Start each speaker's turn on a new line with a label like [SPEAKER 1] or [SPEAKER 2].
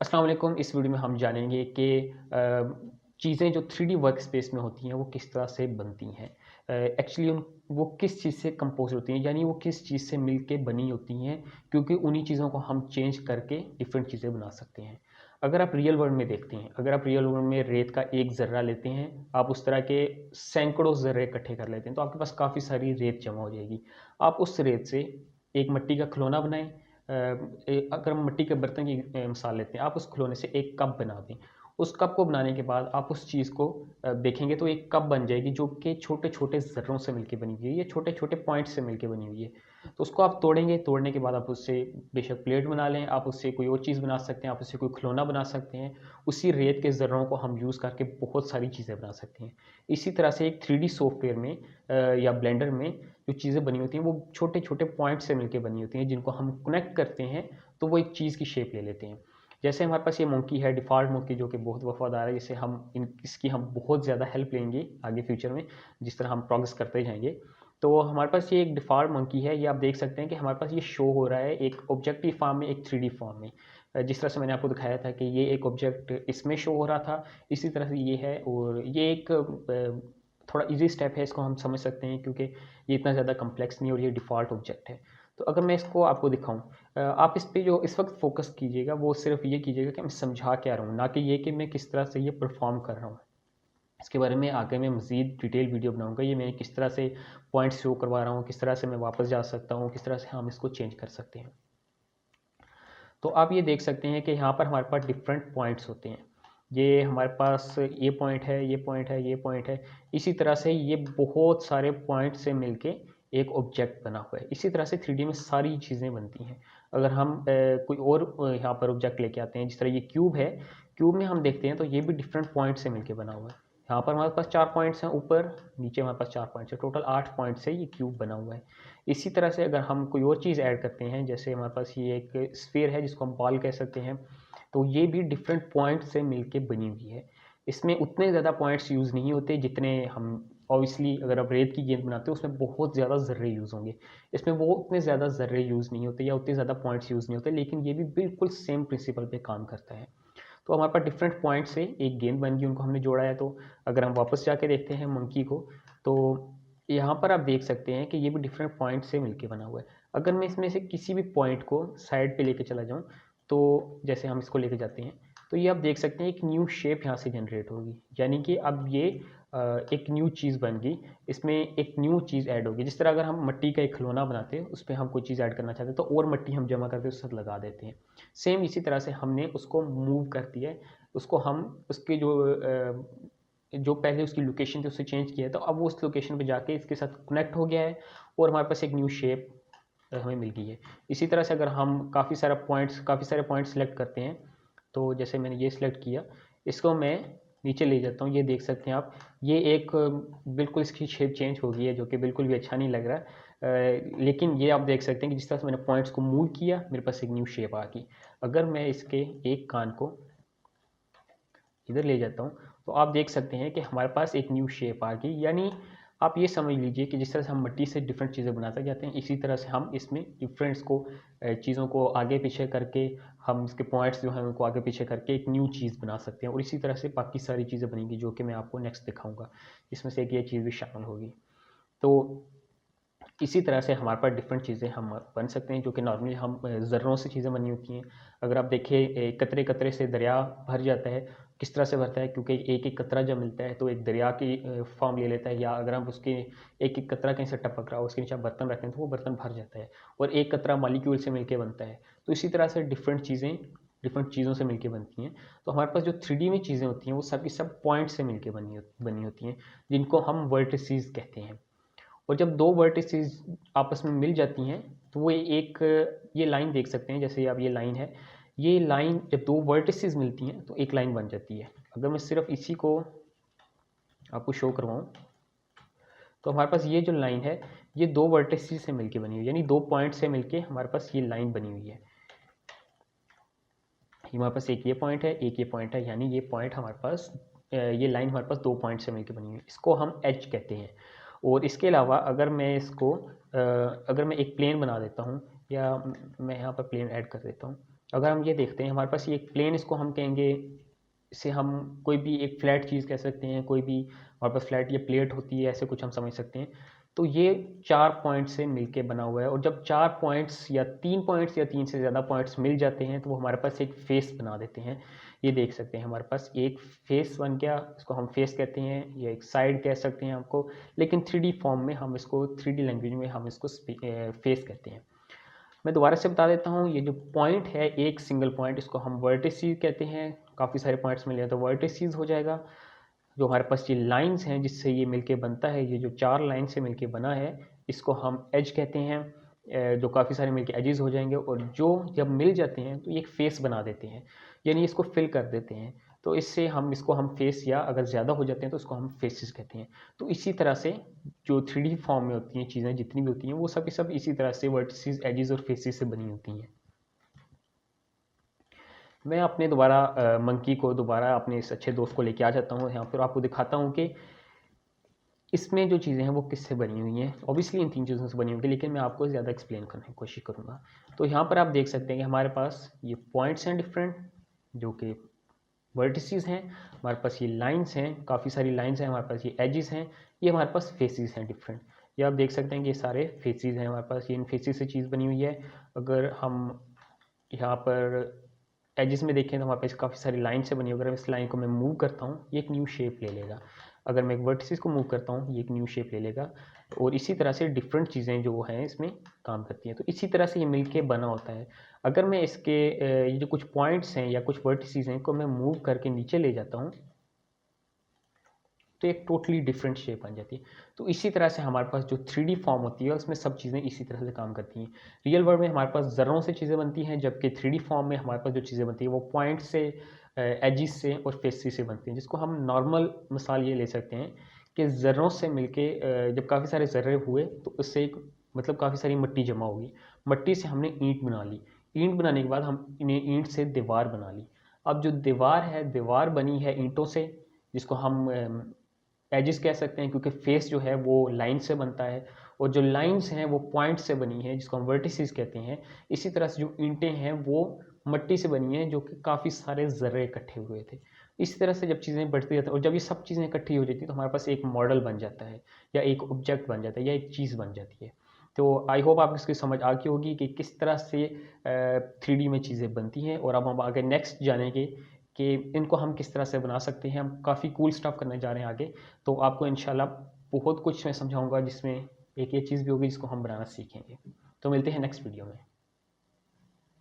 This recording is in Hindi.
[SPEAKER 1] अस्सलाम वालेकुम। इस वीडियो में हम जानेंगे कि चीज़ें जो 3D वर्क स्पेस में होती हैं वो किस तरह से बनती हैं। एक्चुअली वो किस चीज़ से कंपोज होती हैं, यानी वो किस चीज़ से मिल के बनी होती हैं, क्योंकि उन्हीं चीज़ों को हम चेंज करके डिफरेंट चीज़ें बना सकते हैं। अगर आप रियल वर्ल्ड में देखते हैं, अगर आप रियल वर्ल्ड में रेत का एक ज़र्रा लेते हैं, आप उस तरह के सैकड़ों ज़र्रे इकट्ठे कर लेते हैं तो आपके पास काफ़ी सारी रेत जमा हो जाएगी। आप उस रेत से एक मिट्टी का खिलौना बनाएं। अगर हम मिट्टी के बर्तन की मिसाल लेते हैं, आप उस खिलौने से एक कप बना दें। उस कप को बनाने के बाद आप उस चीज़ को देखेंगे तो एक कप बन जाएगी जो कि छोटे-छोटे ज़र्रों से मिलके बनी हुई है, या छोटे-छोटे पॉइंट्स से मिलके बनी हुई है। तो उसको आप तोड़ेंगे, तोड़ने के बाद आप उससे बेशक प्लेट बना लें, आप उससे कोई और चीज़ बना सकते हैं, आप उससे कोई खिलौना बना सकते हैं। उसी रेत के ज़र्रों को हम यूज़ करके बहुत सारी चीज़ें बना सकते हैं। इसी तरह से एक 3D सॉफ्टवेयर में या ब्लेंडर में जो चीज़ें बनी होती हैं वो छोटे-छोटे पॉइंट से मिलके बनी होती हैं, जिनको हम कनेक्ट करते हैं तो वो एक चीज़ की शेप ले लेते हैं। जैसे हमारे पास ये मंकी है, डिफ़ॉल्ट मंकी, जो कि बहुत वफ़ादार है, जिसे हम इसकी हम बहुत ज़्यादा हेल्प लेंगे आगे फ्यूचर में, जिस तरह हम प्रोग्रेस करते जाएँगे। तो हमारे पास ये एक डिफ़ॉल्ट मंकी है, ये आप देख सकते हैं कि हमारे पास ये शो हो रहा है एक ऑब्जेक्टिव फॉर्म में, एक 3D फॉर्म में। जिस तरह से मैंने आपको दिखाया था कि ये एक ऑब्जेक्ट इसमें शो हो रहा था, इसी तरह से ये है, और ये एक थोड़ा ईज़ी स्टेप है, इसको हम समझ सकते हैं क्योंकि ये इतना ज़्यादा कॉम्प्लेक्स नहीं है और ये डिफ़ॉल्ट ऑब्जेक्ट है। तो अगर मैं इसको आपको दिखाऊँ, आप इस पे जो इस वक्त फ़ोकस कीजिएगा वो सिर्फ़ ये कीजिएगा कि मैं समझा क्या रहा हूँ, ना कि ये कि मैं किस तरह से ये परफ़ॉर्म कर रहा हूँ। इसके बारे में आगे मैं मज़ीद डिटेल वीडियो बनाऊँगा, ये मैं किस तरह से पॉइंट्स शो करवा रहा हूँ, किस तरह से मैं वापस जा सकता हूँ, किस तरह से हम इसको चेंज कर सकते हैं। तो आप ये देख सकते हैं कि यहाँ पर हमारे पास डिफरेंट पॉइंट्स होते हैं। ये हमारे पास ये पॉइंट है, ये पॉइंट है, ये पॉइंट है। इसी तरह से ये बहुत सारे पॉइंट से मिलके एक ऑब्जेक्ट बना हुआ है। इसी तरह से 3D में सारी चीज़ें बनती हैं। अगर हम कोई और यहाँ पर ऑब्जेक्ट लेके आते हैं, जिस तरह ये क्यूब है, क्यूब में हम देखते हैं तो ये भी डिफरेंट पॉइंट से मिलके बना हुआ है। यहाँ पर हमारे पास 4 पॉइंट्स हैं ऊपर, नीचे हमारे पास 4 पॉइंट्स हैं, टोटल 8 पॉइंट से ये क्यूब बना हुआ है। इसी तरह से अगर हम कोई और चीज़ ऐड करते हैं, जैसे हमारे पास ये एक स्फीयर है जिसको हम बॉल कह सकते हैं, तो ये भी डिफरेंट पॉइंट से मिलके बनी हुई है। इसमें उतने ज़्यादा पॉइंट्स यूज़ नहीं होते जितने हम ऑब्वियसली अगर आप रेत की गेंद बनाते हो उसमें बहुत ज़्यादा ज़र्रे यूज़ होंगे। इसमें वो उतने ज़्यादा ज़र्रे यूज़ नहीं होते या उतने ज़्यादा पॉइंट्स यूज़ नहीं होते, लेकिन ये भी बिल्कुल सेम प्रिंसिपल पे काम करता है। तो हमारे पास डिफरेंट पॉइंट से एक गेंद बन गई, उनको हमने जोड़ा है। तो अगर हम वापस जाके देखते हैं मंकी को, तो यहाँ पर आप देख सकते हैं कि ये भी डिफरेंट पॉइंट से मिलके बना हुआ है। अगर मैं इसमें से किसी भी पॉइंट को साइड पे लेके चला जाऊँ, तो जैसे हम इसको लेके जाते हैं, तो ये आप देख सकते हैं एक न्यू शेप यहाँ से जनरेट होगी, यानी कि अब ये एक न्यू चीज़ बन गई। इसमें एक न्यू चीज़ ऐड होगी। जिस तरह अगर हम मिट्टी का एक खिलौना बनाते हैं, उस पे हम कोई चीज़ ऐड करना चाहते हैं तो और मिट्टी हम जमा करके उस साथ लगा देते हैं। सेम इसी तरह से हमने उसको मूव कर दिया है। उसको हम उसके जो पहले उसकी लोकेशन थी उससे चेंज किया है, तो अब वो उस लोकेशन पे जाके इसके साथ कनेक्ट हो गया है और हमारे पास एक न्यू शेप हमें मिल गई है। इसी तरह से अगर हम काफ़ी सारे पॉइंट्स सेलेक्ट करते हैं, तो जैसे मैंने ये सिलेक्ट किया, इसको मैं नीचे ले जाता हूँ, ये देख सकते हैं आप, ये एक बिल्कुल इसकी शेप चेंज हो गई है, जो कि बिल्कुल भी अच्छा नहीं लग रहा। लेकिन ये आप देख सकते हैं कि जिस तरह से मैंने पॉइंट्स को मूव किया, मेरे पास एक न्यू शेप आ गई। अगर मैं इसके एक कान को इधर ले जाता हूँ, तो आप देख सकते हैं कि हमारे पास एक न्यू शेप आ गई। यानी आप ये समझ लीजिए कि जिस तरह से हम मिट्टी से डिफरेंट चीज़ें बनाते जाते हैं, इसी तरह से हम इसमें डिफरेंट्स को चीज़ों को आगे पीछे करके, हम इसके पॉइंट्स जो हैं उनको आगे पीछे करके एक न्यू चीज़ बना सकते हैं। और इसी तरह से बाकी सारी चीज़ें बनेंगी, जो कि मैं आपको नेक्स्ट दिखाऊंगा। इसमें से एक ये चीज़ भी शामिल होगी। तो इसी तरह से हमारे पास डिफरेंट चीज़ें हम बन सकते हैं, जो कि नॉर्मली हम ज़र्रों से चीज़ें बनी होती हैं। अगर आप देखें, कतरे कतरे से दरिया भर जाता है। किस तरह से भरता है? क्योंकि एक एक कतरा जब मिलता है तो एक दरिया की फॉर्म ले लेता है, या अगर हम उसके एक एक कतरा कहीं से टपक रहा हो, उसके नीचे आप बर्तन रखें तो वो बर्तन भर जाता है, और एक कतरा मॉलिक्यूल से मिलकर बनता है। तो इसी तरह से डिफरेंट चीज़ों से मिलकर बनती हैं। तो हमारे पास जो 3D में चीज़ें होती हैं वो सब की सब पॉइंट से मिलकर बनी होती हैं, जिनको हम वर्टिसेस कहते हैं। और जब दो वर्टिसेस आपस में मिल जाती हैं तो वो एक, ये लाइन देख सकते हैं, जैसे अब ये लाइन है, ये लाइन जब दो वर्टिसेस मिलती हैं तो एक लाइन बन जाती है। अगर मैं सिर्फ इसी को आपको शो करवाऊँ, तो हमारे पास ये जो लाइन है, ये दो वर्टिसेस से मिलके बनी हुई है, यानी दो पॉइंट से मिलके हमारे पास ये लाइन बनी हुई है। हमारे पास एक ये पॉइंट है, एक ये पॉइंट है, यानी ये पॉइंट हमारे पास, ये लाइन हमारे पास दो पॉइंट से मिलकर बनी हुई है। इसको हम एज कहते हैं। और इसके अलावा अगर मैं इसको अगर मैं एक प्लेन बना देता हूँ, या मैं यहाँ पर प्लेन ऐड कर देता हूँ, अगर हम ये देखते हैं हमारे पास ये एक प्लेन, इसको हम कहेंगे, इसे हम कोई भी एक फ्लैट चीज़ कह सकते हैं, कोई भी हमारे पास फ्लैट या प्लेट होती है, ऐसे कुछ हम समझ सकते हैं। तो ये 4 पॉइंट से मिलके बना हुआ है, और जब 4 पॉइंट्स या 3 पॉइंट्स या 3 से ज़्यादा पॉइंट्स मिल जाते हैं तो वो हमारे पास एक फेस बना देते हैं। ये देख सकते हैं हमारे पास एक फेस बन गया, इसको हम फेस कहते हैं, या एक साइड कह सकते हैं आपको, लेकिन 3D फॉर्म में हम इसको, 3D लैंग्वेज में हम इसको फेस कहते हैं। मैं दोबारा से बता देता हूँ, ये जो पॉइंट है, एक सिंगल पॉइंट, इसको हम वर्टिसेस कहते हैं। काफ़ी सारे पॉइंट्स मिले तो वर्टिसेस हो जाएगा। जो हमारे पास ये लाइंस हैं जिससे ये मिलके बनता है, ये जो 4 लाइन से मिलके बना है, इसको हम एज कहते हैं। जो काफ़ी सारे मिलके एजेस हो जाएंगे, और जो जब मिल जाते हैं तो ये एक फेस बना देते हैं, यानी इसको फिल कर देते हैं। तो इससे हम फेस, या अगर ज़्यादा हो जाते हैं तो इसको हम फेसेस कहते हैं। तो इसी तरह से जो 3D फॉर्म में होती हैं चीज़ें, जितनी भी होती हैं, वो सब की सब इसी तरह से वर्टिसेस, एजेस और फेसेस से बनी होती हैं। मैं अपने दोबारा मंकी को, दोबारा अपने इस अच्छे दोस्त को लेके आ जाता हूँ यहाँ पर, आपको दिखाता हूँ कि इसमें जो चीज़ें हैं वो किससे बनी हुई हैं। ऑब्वियसली इन 3 चीज़ों से बनी होंगी, लेकिन मैं आपको ज़्यादा एक्सप्लेन करने की कोशिश करूँगा। तो यहाँ पर आप देख सकते हैं कि हमारे पास ये पॉइंट्स हैं डिफरेंट, जो कि वर्टिसेस हैं। हमारे पास ये लाइंस हैं, काफ़ी सारी लाइंस हैं। हमारे पास ये एजेस हैं, ये हमारे पास फेसेस हैं डिफरेंट। ये आप देख सकते हैं कि ये सारे फेसेस हैं हमारे पास, ये इन फेसेस से चीज़ बनी हुई है। अगर हम यहाँ पर एजेस में देखें तो हमारे पास काफ़ी सारी लाइन से बनी है। अगर इस लाइन को मैं मूव करता हूँ, ये एक न्यू शेप ले लेगा। अगर मैं एक वर्टिसेस को मूव करता हूँ, ये एक न्यू शेप ले लेगा। और इसी तरह से डिफरेंट चीज़ें जो हैं इसमें काम करती हैं। तो इसी तरह से ये मिलके बना होता है। अगर मैं इसके ये जो कुछ पॉइंट्स हैं या कुछ वर्टिसेस हैं को मैं मूव करके नीचे ले जाता हूँ, तो एक टोटली डिफरेंट शेप बन जाती है। तो इसी तरह से हमारे पास जो 3D फॉर्म होती है उसमें सब चीज़ें इसी तरह से काम करती हैं। रियल वर्ल्ड में हमारे पास ज़र्रों से चीज़ें बनती हैं, जबकि 3D फॉर्म में हमारे पास जो चीज़ें बनती हैं वो पॉइंट से, एजिस से और फेसेस से बनती हैं। जिसको हम नॉर्मल मिसाल ये ले सकते हैं कि ज़र्रों से मिलके जब काफ़ी सारे ज़र्रे हुए तो उससे एक, मतलब काफ़ी सारी मिट्टी जमा होगी। मिट्टी से हमने ईंट बना ली, ईंट बनाने के बाद हम इन्हें ईंट से दीवार बना ली। अब जो दीवार है, दीवार बनी है ईंटों से, जिसको हम एजेस कह सकते हैं, क्योंकि फेस जो है वो लाइन से बनता है, और जो लाइंस हैं वो पॉइंट से बनी हैं, जिसको हम वर्टिसेस कहते हैं। इसी तरह से जो ईंटें हैं वो मिट्टी से बनी हैं, जो कि काफ़ी सारे ज़र्रे इकट्ठे हुए थे। इसी तरह से जब चीज़ें बढ़ती जाती हैं, और जब ये सब चीज़ें इकट्ठी हो जाती हैं तो हमारे पास एक मॉडल बन जाता है, या एक ऑब्जेक्ट बन जाता है, या एक चीज़ बन जाती है। तो आई होप आपको इसकी समझ आ गई होगी कि किस तरह से 3D में चीज़ें बनती हैं। और अब हम आगे नेक्स्ट जानेंगे कि इनको हम किस तरह से बना सकते हैं। हम काफ़ी कूल स्टफ करने जा रहे हैं आगे, तो आपको इंशाल्लाह बहुत कुछ मैं समझाऊंगा, जिसमें एक ये चीज़ भी होगी जिसको हम बनाना सीखेंगे। तो मिलते हैं नेक्स्ट वीडियो में।